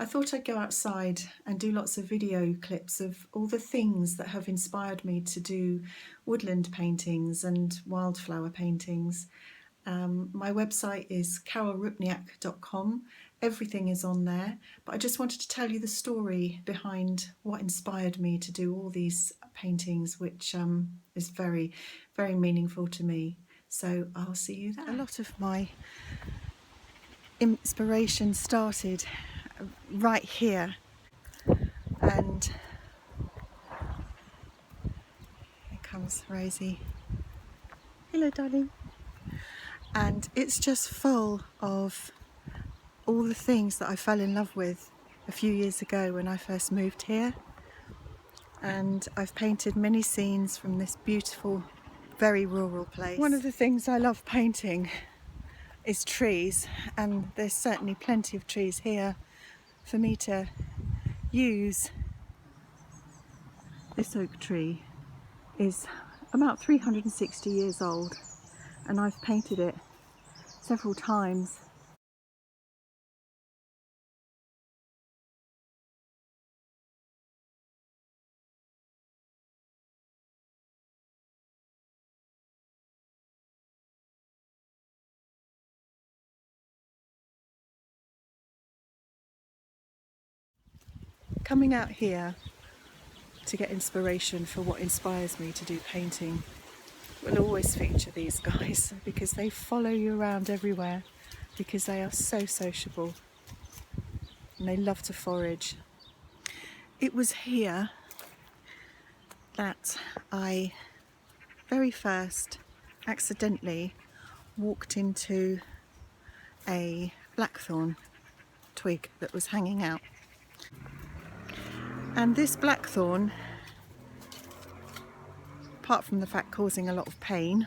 I thought I'd go outside and do lots of video clips of all the things that have inspired me to do woodland paintings and wildflower paintings. My website is carolrupniak.com. Everything is on there, but I just wanted to tell you the story behind what inspired me to do all these paintings, which is very, very meaningful to me. So I'll see you there. A lot of my inspiration started right here, and here comes Rosie. Hello, darling. And it's just full of all the things that I fell in love with a few years ago when I first moved here. And I've painted many scenes from this beautiful, very rural place. One of the things I love painting is trees, and there's certainly plenty of trees here for me to use. This oak tree is about 360 years old, and I've painted it several times. Coming out here to get inspiration for what inspires me to do painting will always feature these guys, because they follow you around everywhere, because they are so sociable and they love to forage. It was here that I very first accidentally walked into a blackthorn twig that was hanging out. And this blackthorn, apart from the fact causing a lot of pain,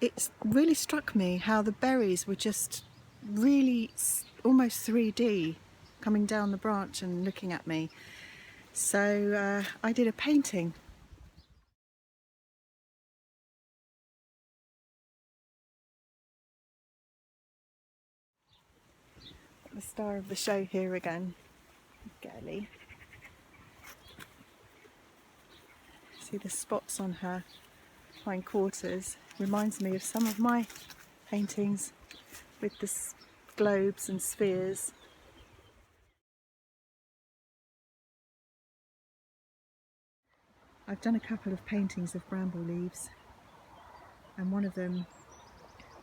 it really struck me how the berries were just really almost 3D, coming down the branch and looking at me. So I did a painting. The star of the show here again, Girly. See the spots on her hindquarters, reminds me of some of my paintings with the globes and spheres. I've done a couple of paintings of bramble leaves, and one of them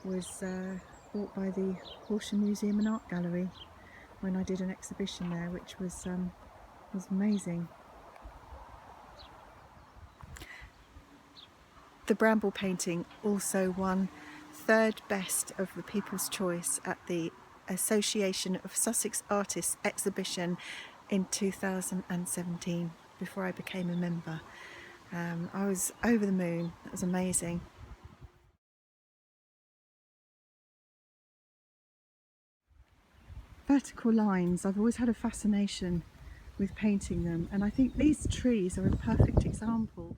was bought by the Horsham Museum and Art Gallery when I did an exhibition there, which was amazing. The bramble painting also won third best of the People's Choice at the Association of Sussex Artists exhibition in 2017, before I became a member. I was over the moon. That was amazing. Vertical lines, I've always had a fascination with painting them, and I think these trees are a perfect example.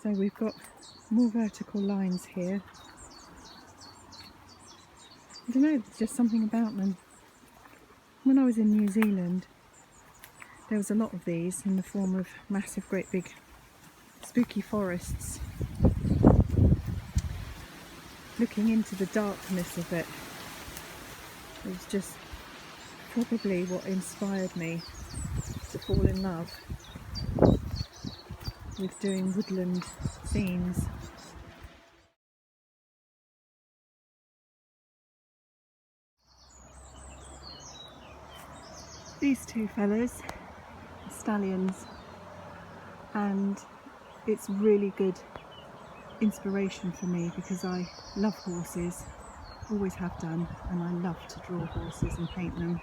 So we've got more vertical lines here. I don't know, there's just something about them. When I was in New Zealand, there was a lot of these in the form of massive, great big spooky forests. Looking into the darkness of it was just probably what inspired me to fall in love with doing woodland scenes. These two fellas are stallions, and it's really good inspiration for me because I love horses, always have done, and I love to draw horses and paint them.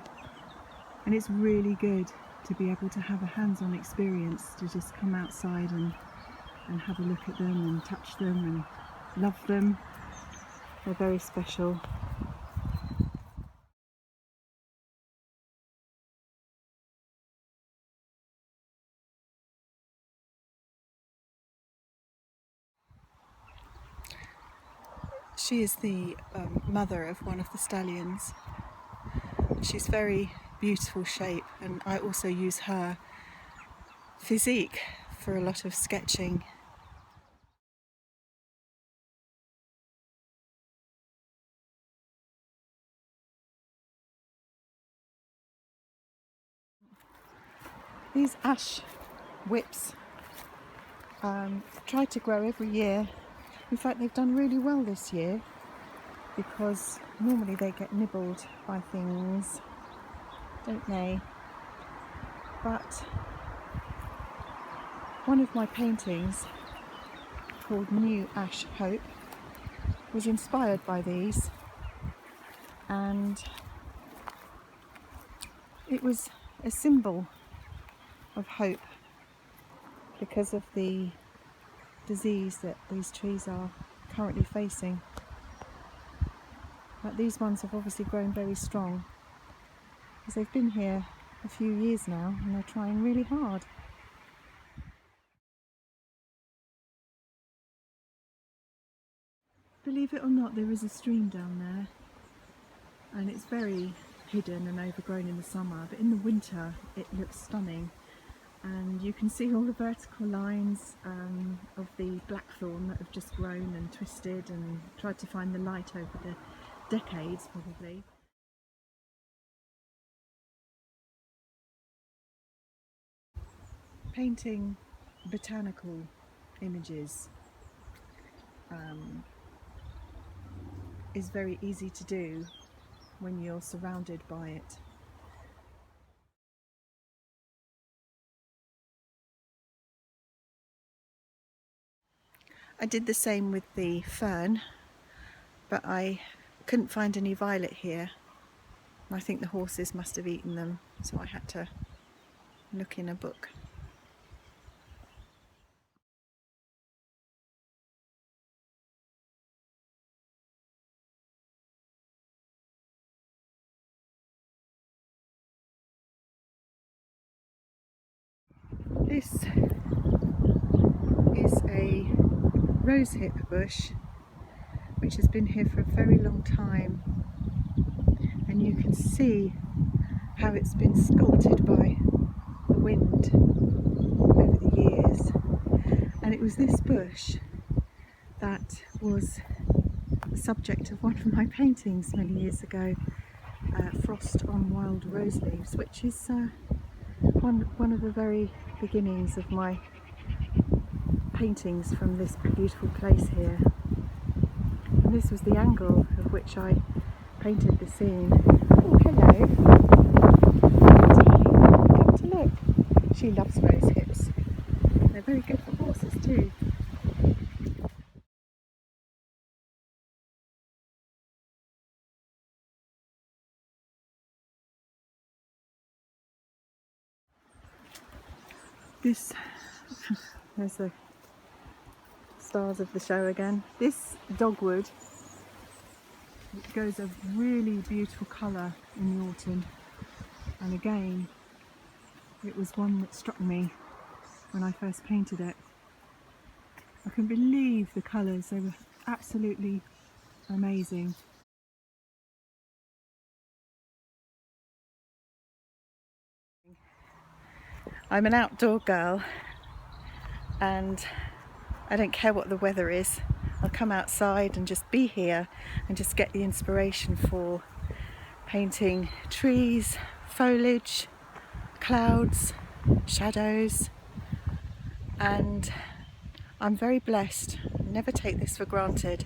And it's really good to be able to have a hands-on experience, to just come outside and have a look at them and touch them and love them. They're very special. She is the mother of one of the stallions. She's very beautiful shape, and I also use her physique for a lot of sketching. These ash whips try to grow every year. In fact, they've done really well this year because normally they get nibbled by things, don't they? But one of my paintings, called New Ash Hope, was inspired by these, and it was a symbol of hope because of the disease that these trees are currently facing. But these ones have obviously grown very strong because they've been here a few years now and they're trying really hard. Believe it or not, there is a stream down there, and it's very hidden and overgrown in the summer, but in the winter it looks stunning, and you can see all the vertical lines of the blackthorn that have just grown and twisted and tried to find the light over the decades probably. Painting botanical images is very easy to do when you're surrounded by it. I did the same with the fern, but I couldn't find any violet here. I think the horses must have eaten them, so I had to look in a book. This is a rosehip bush which has been here for a very long time, and you can see how it's been sculpted by the wind over the years. And it was this bush that was the subject of one of my paintings many years ago, Frost on Wild Rose Leaves, which is one of the very beginnings of my paintings from this beautiful place here. And this was the angle at which I painted the scene. Oh, hello! Come to look. She loves rose hips. They're very good for horses too. There's the stars of the show again. This dogwood goes a really beautiful colour in the autumn, and again it was one that struck me when I first painted it. I couldn't believe the colours, they were absolutely amazing. I'm an outdoor girl and I don't care what the weather is. I'll come outside and just be here and just get the inspiration for painting trees, foliage, clouds, shadows, and I'm very blessed. Never take this for granted.